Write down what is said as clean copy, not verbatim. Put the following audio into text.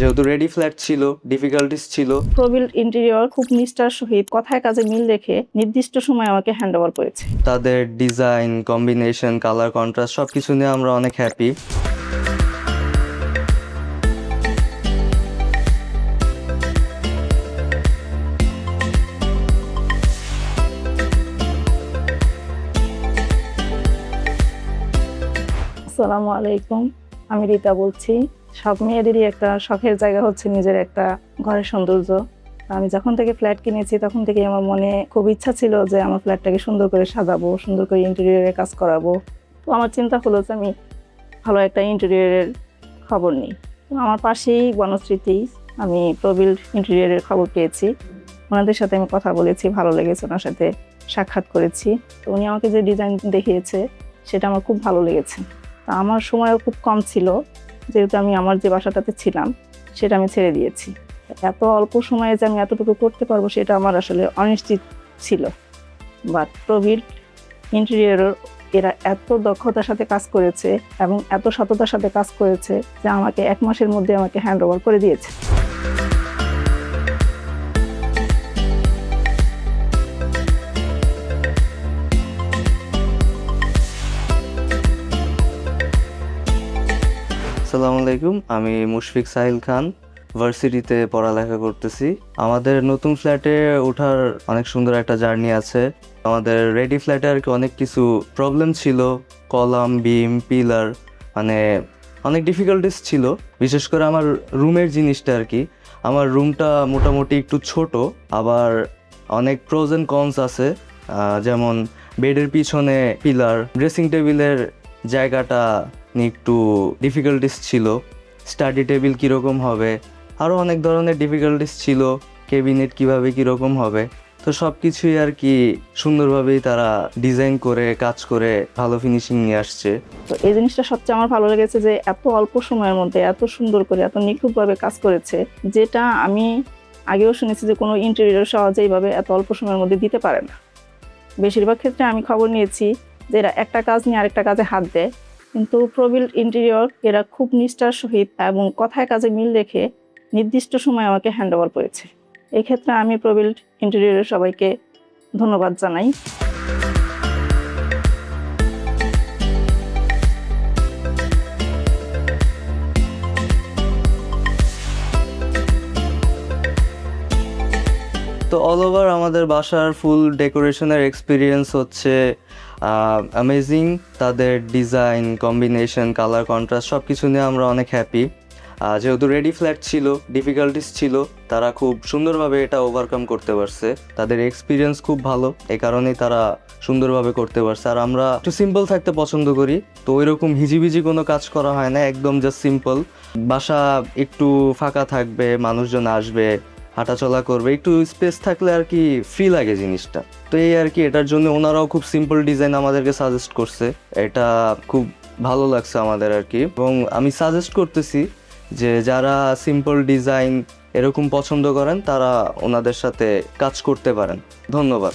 যেহেতু ready flat ছিল, difficulties ছিল। প্রবিল্ড ইন্টেরিয়র খুব নিষ্ঠার সহিত কথায় কাজে মিল রেখে নির্দিষ্ট সময় আমাকে হ্যান্ড ওভার করেছে। তাদের ডিজাইন, কম্বিনেশন, কালার কন্ট্রাস্ট সবকিছু নিয়ে আমরা অনেক হ্যাপি। আসসালামু আলাইকুম, আমি রীতা বলছি। সব মেয়েদেরই একটা শখের জায়গা হচ্ছে নিজের একটা ঘরের সৌন্দর্য। আমি যখন থেকে ফ্ল্যাট কিনেছি তখন থেকে আমার মনে খুব ইচ্ছা ছিল যে আমার ফ্ল্যাটটাকে সুন্দর করে সাজাবো, সুন্দর করে ইন্টেরিয়রের কাজ করাবো। তো আমার চিন্তা হলো যে আমি ভালো একটা ইন্টেরিয়রের খবর নিই। তো আমার পাশেই বনশ্রীতে আমি প্রবিল্ড ইন্টেরিয়রের খবর পেয়েছি। ওনাদের সাথে আমি কথা বলেছি, ভালো লেগেছে, ওনার সাথে সাক্ষাৎ করেছি। তো উনি আমাকে যে ডিজাইন দেখিয়েছে সেটা আমার খুব ভালো লেগেছে। তা আমার সময়ও খুব কম ছিল, যেহেতু আমি আমার যে বাসাটাতে ছিলাম সেটা আমি ছেড়ে দিয়েছি। এত অল্প সময়ে যে আমি এতটুকু করতে পারবো সেটা আমার আসলে অনিশ্চিত ছিল। বাট প্রবিল্ড ইন্টেরিয়র এরা এত দক্ষতার সাথে কাজ করেছে এবং এত সততার সাথে কাজ করেছে যে আমাকে 1 মাসের মধ্যে আমাকে হ্যান্ড ওভার করে দিয়েছে। আসসালামু আলাইকুম, আমি মুশফিক সাহিল খান, ভার্সিটিতে পড়ালেখা করতেছি। আমাদের নতুন ফ্ল্যাটে ওঠার অনেক সুন্দর একটা জার্নি আছে। আমাদের রেডি ফ্ল্যাটে আর কি অনেক কিছু প্রবলেম ছিল, কলাম, বিম, পিলার, মানে অনেক ডিফিকাল্টিস ছিল। বিশেষ করে আমার রুমের জিনিসটা আর কি, আমার রুমটা মোটামুটি একটু ছোট, আবার অনেক প্রোজ এন্ড কনস আছে। যেমন বেডের পিছনে পিলার, ড্রেসিং টেবিলের জায়গাটা নিয়ে একটু ডিফিকাল্টিস ছিল, স্টাডি টেবিল কীরকম হবে, আরও অনেক ধরনের ডিফিকাল্টিস ছিল, ক্যাবিনেট কীভাবে কীরকম হবে। তো সব কিছুই আর কি সুন্দরভাবেই তারা ডিজাইন করে কাজ করে ভালো ফিনিশিং নিয়ে আসছে। তো এই জিনিসটা সবচেয়ে আমার ভালো লেগেছে যে এত অল্প সময়ের মধ্যে এত সুন্দর করে এত নিখুঁতভাবে কাজ করেছে, যেটা আমি আগেও শুনেছি যে কোনো ইন্টেরিয়র সহজে এইভাবে এত অল্প সময়ের মধ্যে দিতে পারে না। বেশিরভাগ ক্ষেত্রে আমি খবর নিয়েছি যে এরা একটা কাজ নিয়ে আরেকটা কাজে হাত দেয়, কিন্তু প্রবিল্ড ইন্টেরিয়র এরা খুব নিষ্ঠার সহিত এবং কথায় কাজে মিল রেখে নির্দিষ্ট সময় আমাকে হ্যান্ড ওভার করেছে। এই ক্ষেত্রে আমি প্রবিল্ড ইন্টেরিয়রের সবাইকে ধন্যবাদ জানাই। তো অল ওভার আমাদের বাসার ফুল ডেকোরেশনের এক্সপিরিয়েন্স হচ্ছে অ্যামেজিং। তাদের ডিজাইন, কম্বিনেশন, কালার কন্ট্রাস্ট সব কিছু নিয়ে আমরা অনেক হ্যাপি। যেহেতু রেডি ফ্ল্যাট ছিল, ডিফিকাল্টিস ছিল, তারা খুব সুন্দরভাবে এটা ওভারকাম করতে পারছে। তাদের এক্সপিরিয়েন্স খুব ভালো, এই কারণেই তারা সুন্দরভাবে করতে পারছে। আর আমরা একটু সিম্পল থাকতে পছন্দ করি, তো ওইরকম হিজিবিজি কোনো কাজ করা হয় না, একদম জাস্ট সিম্পল। বাসা একটু ফাঁকা থাকবে, মানুষজন আসবে, হাঁটাচলা করবে, একটু স্পেস থাকলে আর কি ফ্রি লাগে জিনিসটা। তো এই আর কি, এটার জন্য ওনারাও খুব সিম্পল ডিজাইন আমাদেরকে সাজেস্ট করছে, এটা খুব ভালো লাগছে আমাদের আর কি। এবং আমি সাজেস্ট করতেছি যে যারা সিম্পল ডিজাইন এরকম পছন্দ করেন তারা ওনাদের সাথে কাজ করতে পারেন। ধন্যবাদ।